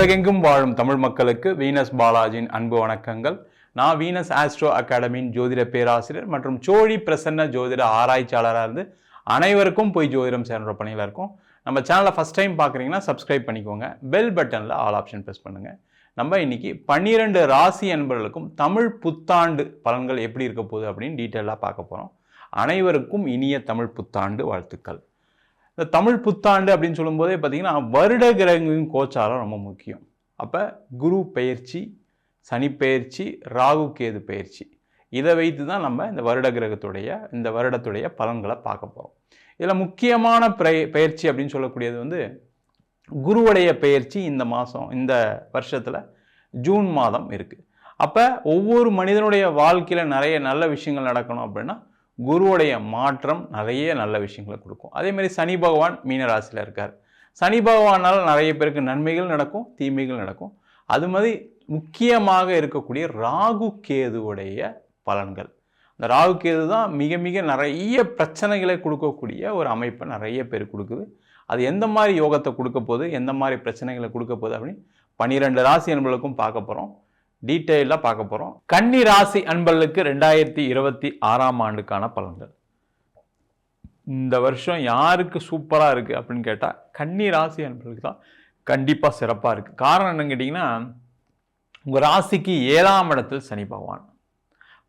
உலகெங்கும் வாழும் தமிழ் மக்களுக்கு வீனஸ் பாலாஜியின் அன்பு வணக்கங்கள். நான் வீனஸ் ஆஸ்ட்ரோ அகாடமியின் ஜோதிட பேராசிரியர் மற்றும் சோழி பிரசன்ன ஜோதிட ஆராய்ச்சியாளராக இருந்து அனைவருக்கும் போய் ஜோதிடம் சேர்ந்த பணியில் இருக்கும். நம்ம சேனலை ஃபஸ்ட் டைம் பார்க்குறீங்கன்னா சப்ஸ்கிரைப் பண்ணிக்கோங்க. பெல் பட்டனில் ஆல் ஆப்ஷன் ப்ரெஸ் பண்ணுங்கள். நம்ம இன்னைக்கு 12 ராசி அன்பர்களுக்கும் தமிழ் புத்தாண்டு பலன்கள் எப்படி இருக்க போகுது அப்படின்னு டீட்டெயிலாக பார்க்க போகிறோம். அனைவருக்கும் இனிய தமிழ் புத்தாண்டு வாழ்த்துக்கள். இந்த தமிழ் புத்தாண்டு அப்படின்னு சொல்லும்போதே பார்த்தீங்கன்னா வருட கிரகங்களின் கோச்சாரம் ரொம்ப முக்கியம். அப்போ குரு பெயர்ச்சி, சனி பெயர்ச்சி, ராகு கேது பெயர்ச்சி, இதை வைத்து தான் நம்ம இந்த வருடத்துடைய பலன்களை பார்க்க போகிறோம். இதில் முக்கியமான பெயர்ச்சி அப்படின்னு சொல்லக்கூடியது குருவுடைய பெயர்ச்சி இந்த வருஷத்தில் ஜூன் மாதம் இருக்குது. அப்போ ஒவ்வொரு மனிதனுடைய வாழ்க்கையில் நிறைய நல்ல விஷயங்கள் நடக்கணும் அப்படின்னா குருவுடைய மாற்றம் நிறைய நல்ல விஷயங்களை கொடுக்கும். அதேமாதிரி சனி பகவான் மீனராசியில் இருக்கார். சனி பகவானால் நிறைய பேருக்கு நன்மைகள் நடக்கும், தீமைகள் நடக்கும். அது மாதிரி முக்கியமாக இருக்கக்கூடிய ராகு கேதுவுடைய பலன்கள். இந்த ராகு கேது தான் மிக மிக நிறைய பிரச்சனைகளை கொடுக்கக்கூடிய ஒரு அமைப்பை நிறைய பேர் கொடுக்குது. அது எந்த மாதிரி யோகத்தை கொடுக்க போகுது, எந்த மாதிரி பிரச்சனைகளை கொடுக்க போகுது அப்படின்னு 12 ராசி அன்பர்களுக்கும் பார்க்க போகிறோம். டீட்டெயிலாக பார்க்க போகிறோம். கன்னி ராசி அன்பர்களுக்கு 2026ஆம் ஆண்டுக்கான பலன்கள். இந்த வருஷம் யாருக்கு சூப்பராக இருக்குது அப்படின்னு கேட்டால் கன்னி ராசி அன்பர்களுக்கு தான் கண்டிப்பாக சிறப்பாக இருக்குது. காரணம் என்னன்னு கேட்டிங்கன்னா, உங்கள் ராசிக்கு 7ஆம் இடத்தில் சனி பகவான்,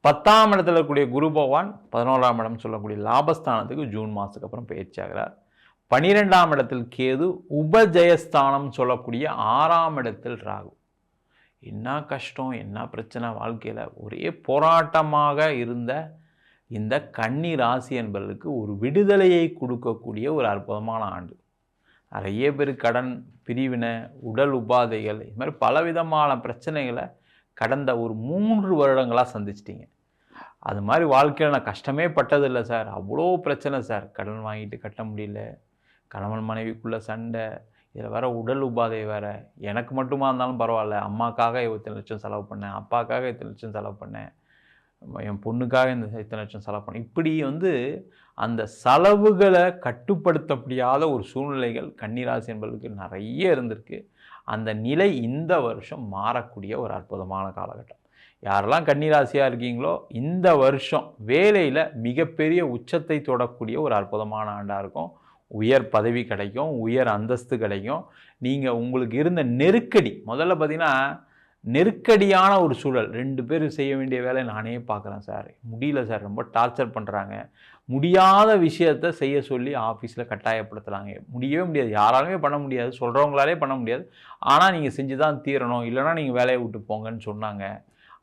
10ஆம் இடத்துல இருக்கக்கூடிய குரு பகவான் 11ஆம் இடம் சொல்லக்கூடிய லாபஸ்தானத்துக்கு ஜூன் மாதத்துக்கு அப்புறம் பயிற்சி ஆகிறார். 12ஆம் இடத்தில் கேது, உபஜயஸ்தானம் சொல்லக்கூடிய 6ஆம் இடத்தில் ராகு. என்ன கஷ்டம், என்ன பிரச்சனை, வாழ்க்கையில் ஒரே போராட்டமாக இருந்த இந்த கன்னி ராசி என்பதற்கு ஒரு விடுதலையை கொடுக்கக்கூடிய ஒரு அற்புதமான ஆண்டு. நிறைய பேர் கடன், பிரிவினை, உடல் உபாதைகள், இது மாதிரி பலவிதமான பிரச்சனைகளை கடந்த ஒரு 3 வருடங்களாக சந்திச்சிட்டிங்க. அது மாதிரி வாழ்க்கையில் நான் கஷ்டமே பட்டதில்லை சார், அவ்வளோ பிரச்சனை சார், கடன் வாங்கிட்டு கட்ட முடியல, கணவன் மனைவிக்குள்ளே சண்டை, இதில் வேறு உடல் உபாதை வேறு, எனக்கு மட்டுமா இருந்தாலும் பரவாயில்ல, அம்மாக்காக இத்தனை லட்சம் செலவு பண்ணேன், அப்பாக்காக இத்தனை லட்சம் செலவு பண்ணேன், என் பொண்ணுக்காக இத்தனை லட்சம் செலவு பண்ணேன், இப்படி அந்த செலவுகளை கட்டுப்படுத்த முடியாத ஒரு சூழ்நிலைகள் கன்னிராசி என்பதற்கு நிறைய இருந்திருக்கு. அந்த நிலை இந்த வருஷம் மாறக்கூடிய ஒரு அற்புதமான காலகட்டம். யாரெல்லாம் கன்னிராசியாக இருக்கீங்களோ இந்த வருஷம் வேலையில் மிகப்பெரிய உச்சத்தை தொடக்கூடிய ஒரு அற்புதமான ஆண்டாக இருக்கும். உயர் பதவி கிடைக்கும், உயர் அந்தஸ்து கிடைக்கும். நீங்கள் உங்களுக்கு இருந்த நெருக்கடி, முதல்ல பார்த்தீங்கன்னா நெருக்கடியான ஒரு சூழல், 2 பேர் செய்ய வேண்டிய வேலை நானே பார்க்குறேன் சார், முடியல சார், ரொம்ப டார்ச்சர் பண்ணுறாங்க, முடியாத விஷயத்தை செய்ய சொல்லி ஆஃபீஸில் கட்டாயப்படுத்துகிறாங்க, முடியவே முடியாது, யாராலுமே பண்ண முடியாது, சொல்கிறவங்களாலே பண்ண முடியாது, ஆனால் நீங்கள் செஞ்சு தான் தீரணும், இல்லைனா நீங்கள் வேலையை விட்டு போங்கன்னு சொன்னாங்க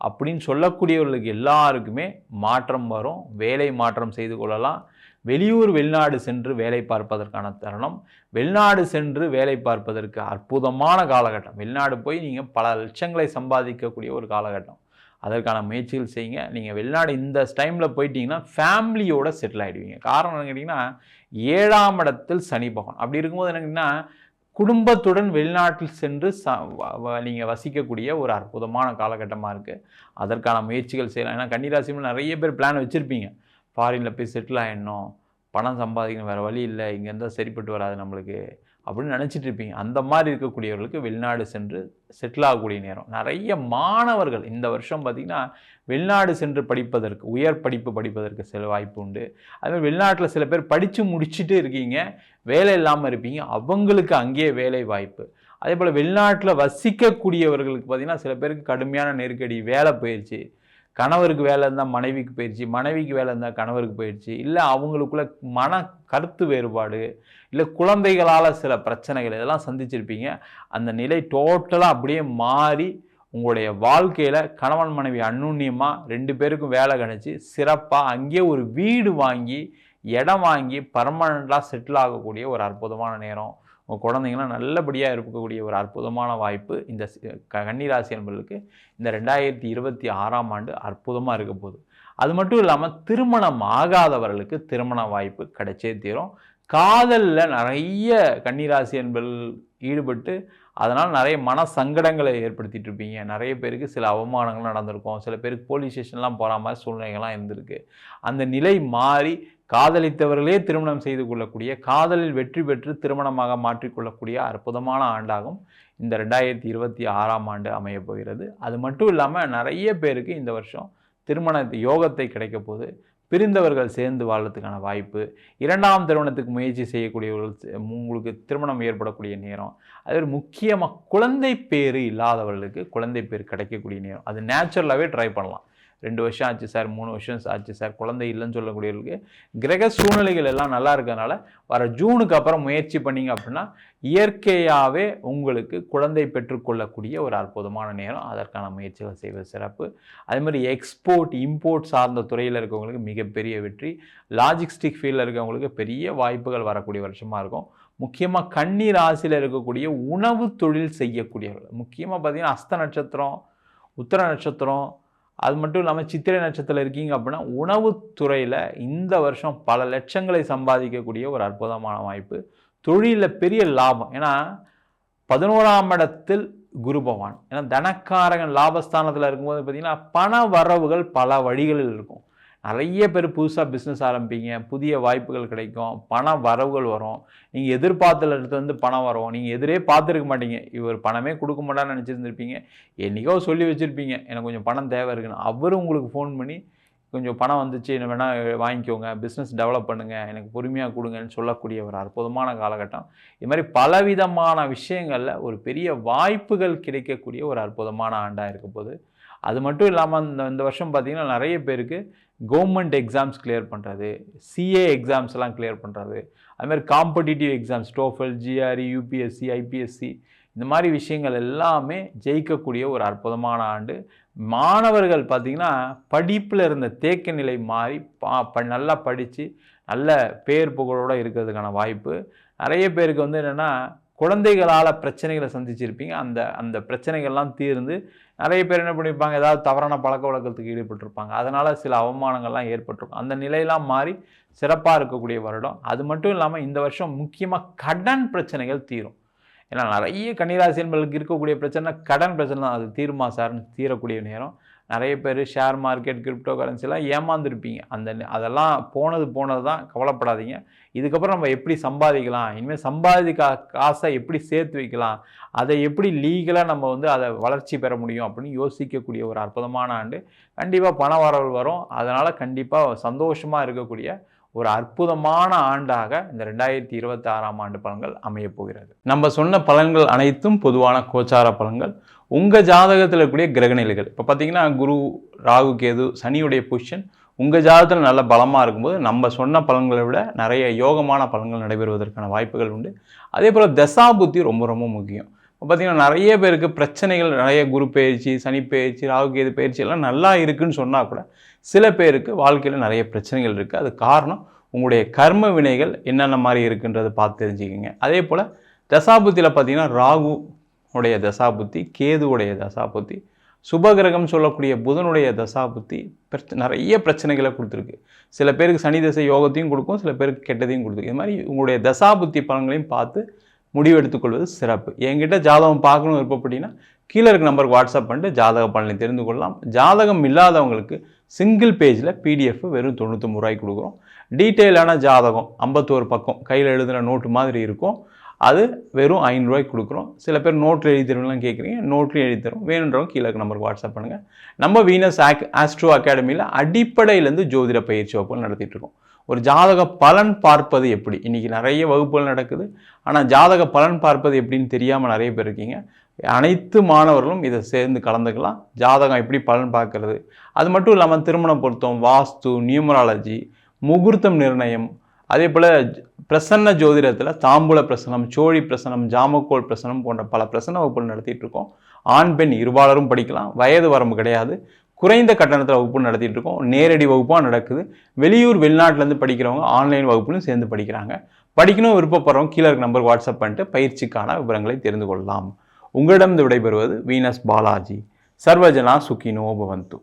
அப்படின்னு சொல்லக்கூடியவர்களுக்கு எல்லாருக்குமே மாற்றம் வரும். வேலை மாற்றம் செய்து கொள்ளலாம். வெளியூர் வெளிநாடு சென்று வேலை பார்ப்பதற்கான தருணம், வெளிநாடு சென்று வேலை பார்ப்பதற்கு அற்புதமான காலகட்டம். வெளிநாடு போய் நீங்கள் பல லட்சங்களை சம்பாதிக்கக்கூடிய ஒரு காலகட்டம். அதற்கான முயற்சிகள் செய்யுங்க. நீங்கள் வெளிநாடு இந்த டைமில் போயிட்டீங்கன்னா ஃபேமிலியோடு செட்டில் ஆகிடுவீங்க. காரணம் என்ன கேட்டிங்கன்னா, 7ஆம் இடத்தில் சனி பகவான். அப்படி இருக்கும்போது என்ன கேட்டிங்கன்னா, குடும்பத்துடன் வெளிநாட்டில் சென்று நீங்கள் வசிக்கக்கூடிய ஒரு அற்புதமான காலகட்டமாக இருக்குது. அதற்கான முயற்சிகள் செய்யலாம். ஏன்னா கன்னிராசியில் நிறைய பேர் பிளான் வச்சுருப்பீங்க, ஃபாரினில் போய் செட்டில் ஆகிடணும், பணம் சம்பாதிக்கணும், வேறு வழி இல்லை, இங்கே இருந்தால் சரிப்பட்டு வராது நம்மளுக்கு அப்படின்னு நினச்சிட்டு இருப்பீங்க. அந்த மாதிரி இருக்கக்கூடியவர்களுக்கு வெளிநாடு சென்று செட்டில் ஆகக்கூடிய நேரம். நிறைய மாணவர்கள் இந்த வருஷம் பார்த்திங்கன்னா வெளிநாடு சென்று படிப்பதற்கு, உயர் படிப்பு படிப்பதற்கு சில வாய்ப்பு உண்டு. அதுமாதிரி வெளிநாட்டில் சில பேர் படித்து முடிச்சுட்டு இருக்கீங்க, வேலை இல்லாமல் இருப்பீங்க, அவங்களுக்கு அங்கேயே வேலை வாய்ப்பு. அதே போல் வெளிநாட்டில் வசிக்கக்கூடியவர்களுக்கு பார்த்திங்கன்னா சில பேருக்கு கடுமையான நெருக்கடி, வேலை போயிடுச்சு, கணவருக்கு வேலை இருந்தால் மனைவிக்கு போயிடுச்சு, மனைவிக்கு வேலை இருந்தால் கணவருக்கு போயிடுச்சு, இல்லை அவங்களுக்குள்ள கருத்து வேறுபாடு, இல்லை குழந்தைகளால் சில பிரச்சனைகள், இதெல்லாம் சந்திச்சிருப்பீங்க. அந்த நிலை டோட்டலாக அப்படியே மாறி உங்களுடைய வாழ்க்கையில் கணவன் மனைவி அந்யுன்யமாக 2 பேருக்கும் வேலை கிடைச்சி சிறப்பாக அங்கேயே ஒரு வீடு வாங்கி, இடம் வாங்கி பர்மனெண்ட்டாக செட்டில் ஆகக்கூடிய ஒரு அற்புதமான நேரம். உங்கள் குழந்தைங்களாம் நல்லபடியாக இருக்கக்கூடிய ஒரு அற்புதமான வாய்ப்பு இந்த கன்னிராசி என்பவர்களுக்கு இந்த 2026ஆம் ஆண்டு அற்புதமாக இருக்க போகுது. அது மட்டும் இல்லாமல் திருமணம் ஆகாதவர்களுக்கு திருமண வாய்ப்பு கிடைச்சே தீரும். காதலில் நிறைய கன்னிராசி என்பவர்கள் ஈடுபட்டு அதனால் நிறைய மன சங்கடங்களை ஏற்படுத்திட்டு இருப்பீங்க. நிறைய பேருக்கு சில அவமானங்கள் நடந்திருக்கும், சில பேருக்கு போலீஸ் ஸ்டேஷன்லாம் போகிற மாதிரி சூழ்நிலைகள்லாம் இருந்திருக்கு. அந்த நிலை மாறி காதலித்தவர்களே திருமணம் செய்து கொள்ளக்கூடிய, காதலில் வெற்றி பெற்று திருமணமாக மாற்றிக்கொள்ளக்கூடிய அற்புதமான ஆண்டாகும் இந்த 2026ஆம் ஆண்டு அமைய போகிறது. அது மட்டும் இல்லாமல் நிறைய பேருக்கு இந்த வருஷம் திருமண யோகத்தை கிடைக்க போகுது. பிரிந்தவர்கள் சேர்ந்து வாழறதுக்கான வாய்ப்பு, 2ஆம் திருமணத்துக்கு முயற்சி செய்யக்கூடியவர்கள் உங்களுக்கு திருமணம் ஏற்படக்கூடிய நேரம், அது ஒரு முக்கியமாக குழந்தை பேறு இல்லாதவர்களுக்கு குழந்தை பேர் கிடைக்கக்கூடிய நேரம். அது நேச்சுரலாகவே ட்ரை பண்ணலாம். 2 வருஷம் ஆச்சு சார், 3 வருஷம் ஆச்சு சார், குழந்தை இல்லைன்னு சொல்லக்கூடியவர்களுக்கு கிரக சூழ்நிலைகள் எல்லாம் நல்லா இருக்கிறதுனால வர ஜூனுக்கு அப்புறம் முயற்சி பண்ணிங்க அப்படின்னா இயற்கையாகவே உங்களுக்கு குழந்தை பெற்றுக்கொள்ளக்கூடிய ஒரு அற்புதமான நேரம். அதற்கான முயற்சிகள் செய்வது சிறப்பு. அதே மாதிரி எக்ஸ்போர்ட் இம்போர்ட் சார்ந்த துறையில் இருக்கவங்களுக்கு மிகப்பெரிய வெற்றி, லாஜிஸ்டிக் ஃபீல்டில் இருக்கவங்களுக்கு பெரிய வாய்ப்புகள் வரக்கூடிய வருஷமாக இருக்கும். முக்கியமாக கன்னி ராசியில் இருக்கக்கூடிய உணவு தொழில் செய்யக்கூடியவர்கள், முக்கியமாக பார்த்தீங்கன்னா அஸ்த நட்சத்திரம், உத்திர நட்சத்திரம், அது மட்டும் இல்லாமல் சித்திரை நட்சத்திரத்தில் இருக்கீங்க அப்படின்னா உணவுத்துறையில் இந்த வருஷம் பல லட்சங்களை சம்பாதிக்கக்கூடிய ஒரு அற்புதமான வாய்ப்பு. தொழிலில் பெரிய லாபம். ஏன்னா 11ஆம் இடத்தில் குரு பகவான், ஏன்னா தனக்காரகன் லாபஸ்தானத்தில் இருக்கும்போது பார்த்தீங்கன்னா பண வரவுகள் பல வழிகளில் இருக்கும். நிறைய பேர் புதுசாக பிஸ்னஸ் ஆரம்பிப்பீங்க, புதிய வாய்ப்புகள் கிடைக்கும், பண வரவுகள் வரும். நீங்கள் எதிர்பார்த்தல இடத்துலேருந்து பணம் வரும். நீங்கள் எதிரே பார்த்துருக்க மாட்டீங்க, இவர் பணமே கொடுக்க மாட்டான்னு நினச்சிருந்துருப்பீங்க. என்றைக்கோ சொல்லி வச்சுருப்பீங்க எனக்கு கொஞ்சம் பணம் தேவை இருக்குன்னு. அவரும் உங்களுக்கு ஃபோன் பண்ணி கொஞ்சம் பணம் வந்துச்சு, என்ன வேணால் வாங்கிக்கோங்க, பிஸ்னஸ் டெவலப் பண்ணுங்கள், எனக்கு பொறுமையாக கொடுங்கன்னு சொல்லக்கூடிய ஒரு அற்புதமான காலகட்டம். இது மாதிரி பலவிதமான விஷயங்களில் ஒரு பெரிய வாய்ப்புகள் கிடைக்கக்கூடிய ஒரு அற்புதமான ஆண்டாக இருக்க போது. அது மட்டும் இல்லாமல் இந்த வருஷம் பார்த்திங்கன்னா நிறைய பேருக்கு கவர்மெண்ட் எக்ஸாம்ஸ் கிளியர் பண்ணுறது, சிஏ எக்ஸாம்ஸ்லாம் கிளியர் பண்ணுறது, அதுமாதிரி competitive exams TOEFL, GRE, UPSC, IPSC, இந்த மாதிரி விஷயங்கள் எல்லாமே ஜெயிக்கக்கூடிய ஒரு அற்புதமான ஆண்டு. மாணவர்கள் பார்த்திங்கன்னா படிப்பில் இருந்த தேக்க நிலை மாறி நல்லா படித்து நல்ல பேர் புகழோடு இருக்கிறதுக்கான வாய்ப்பு. நிறைய பேருக்கு வந்து என்னென்னா குழந்தைகளால் பிரச்சனைகளை சந்திச்சிருப்பீங்க, அந்த பிரச்சனைகள்லாம் தீர்ந்து நிறைய பேர் என்ன பண்ணியிருப்பாங்க, ஏதாவது தவறான பழக்க வழக்கத்துக்கு ஈடுபட்டிருப்பாங்க, அதனால் சில அவமானங்கள்லாம் ஏற்பட்டிருக்கும். அந்த நிலையெல்லாம் மாறி சிறப்பாக இருக்கக்கூடிய வருடம். அது மட்டும் இல்லாமல் இந்த வருஷம் முக்கியமாக கடன் பிரச்சனைகள் தீரும். ஏன்னா நிறைய கன்னிராசி என்பவர்களுக்கு இருக்கக்கூடிய பிரச்சனை கடன் பிரச்சனை தான். அது தீருமா சார்னு தீரக்கூடிய நேரம். நிறைய பேர் ஷேர் மார்க்கெட், கிரிப்டோ கரன்சிலாம் ஏமாந்துருப்பீங்க. அதெல்லாம் போனது தான், கவலைப்படாதீங்க. இதுக்கப்புறம் நம்ம எப்படி சம்பாதிக்கலாம், இனிமேல் சம்பாதிக்க காசை எப்படி சேர்த்து வைக்கலாம், அதை எப்படி லீகலாக நம்ம வந்து அதை வளர்ச்சி பெற முடியும் அப்படின்னு யோசிக்கக்கூடிய ஒரு அற்புதமான ஆண்டு. கண்டிப்பாக பண வரவு வரும். அதனால் கண்டிப்பாக சந்தோஷமாக இருக்கக்கூடிய ஒரு அற்புதமான ஆண்டாக இந்த 2026ஆம் ஆண்டு பலன்கள் அமைய போகிறது. நம்ம சொன்ன பலன்கள் அனைத்தும் பொதுவான கோச்சார பலன்கள். உங்கள் ஜாதகத்தில் இருக்கக்கூடிய கிரகநிலைகள் இப்போ பார்த்தீங்கன்னா குரு, ராகு, கேது, சனியுடைய பொசிஷன் உங்கள் ஜாதகத்தில் நல்ல பலமாக இருக்கும்போது நம்ம சொன்ன பலன்களை விட நிறைய யோகமான பலன்கள் நடைபெறுவதற்கான வாய்ப்புகள் உண்டு. அதே போல் தசாபுத்தி ரொம்ப ரொம்ப முக்கியம். இப்போ பார்த்திங்கன்னா நிறைய பேருக்கு பிரச்சனைகள், நிறைய குரு பயிற்சி, சனி பயிற்சி, ராகு கேது பயிற்சி எல்லாம் நல்லா இருக்குதுன்னு சொன்னால் கூட சில பேருக்கு வாழ்க்கையில் நிறைய பிரச்சனைகள் இருக்குது. அது காரணம் உங்களுடைய கர்ம வினைகள் என்னென்ன மாதிரி இருக்குன்றதை பார்த்து தெரிஞ்சுக்கிங்க. அதே போல் தசாபுத்தியில் பார்த்திங்கன்னா ராகு உடைய தசாபுத்தி, கேதுவுடைய தசாபுத்தி, சுபகிரகம் சொல்லக்கூடிய புதனுடைய தசாபுத்தி நிறைய பிரச்சனைகளை கொடுத்துருக்கு. சில பேருக்கு சனி தசை யோகத்தையும் கொடுக்கும், சில பேருக்கு கெட்டதையும் கொடுத்துருக்கு. இது மாதிரி உங்களுடைய தசாபுத்தி பலன்களையும் பார்த்து முடிவு எடுத்துக்கொள்வது சிறப்பு. என்கிட்ட ஜாதகம் பார்க்கணும் விருப்பப்பட்டீங்கன்னா கீழே இருக்க நம்பருக்கு வாட்ஸ்அப் பண்ணிட்டு ஜாதக பலனை தெரிந்து கொள்ளலாம். ஜாதகம் இல்லாதவங்களுக்கு சிங்கிள் பேஜில் பிடிஎஃப் வெறும் 99 ரூபாய்க்கு கொடுக்குறோம். டீட்டெயிலான ஜாதகம் 51 பக்கம் கையில் எழுதுகிற நோட்டு மாதிரி இருக்கும், அது வெறும் 500 ரூபாய்க்கு கொடுக்குறோம். சில பேர் நோட்டில் எழுதி தருவீங்களாம் கேட்குறீங்க, நோட்லையும் எழுதி தரும். வேணுன்றவங்க கீழே இருக்க நம்பருக்கு வாட்ஸ்அப் பண்ணுங்கள். நம்ம வீனஸ் ஆஸ்ட்ரோ அகாடமியில் அடிப்படையிலேருந்து ஜோதிட பயிற்சி வகுப்புகள் நடத்திட்டு இருக்கோம். ஒரு ஜாதக பலன் பார்ப்பது எப்படி, இன்றைக்கி நிறைய வகுப்புகள் நடக்குது, ஆனால் ஜாதக பலன் பார்ப்பது எப்படின்னு தெரியாமல் நிறைய பேர் இருக்கீங்க. அனைத்து மாணவர்களும் இதை சேர்ந்து கலந்துக்கலாம். ஜாதகம் எப்படி பலன் பார்க்கறது, அது மட்டும் இல்லாமல் திருமண பொருத்தம், வாஸ்து, நியூமராலஜி, முகூர்த்தம் நிர்ணயம், அதே போல் பிரசன்ன ஜோதிடத்தில் தாம்பூல பிரசனம், சோழி பிரசனம், ஜாமக்கோல் பிரசனம் போன்ற பல பிரசன்ன வகுப்புகள் நடத்திட்டு இருக்கோம். ஆண் பெண் இருபாலரும் படிக்கலாம், வயது வரம்பு கிடையாது. குறைந்த கட்டணத்தில் வகுப்பு நடத்திட்டு இருக்கோம். நேரடி வகுப்பாக நடக்குது. வெளியூர் வெளிநாட்டிலேருந்து படிக்கிறவங்க ஆன்லைன் வகுப்புலையும் சேர்ந்து படிக்கிறாங்க. படிக்கணும் விருப்பப்படுறவங்க கீழே இருக்க நம்பருக்கு வாட்ஸ்அப் பண்ணிட்டு பயிற்சிக்கான விவரங்களை தெரிந்து கொள்ளலாம். உங்களிடம் விடைபெறுவது வீனஸ் பாலாஜி. சர்வஜனா சுகினோ பவந்து.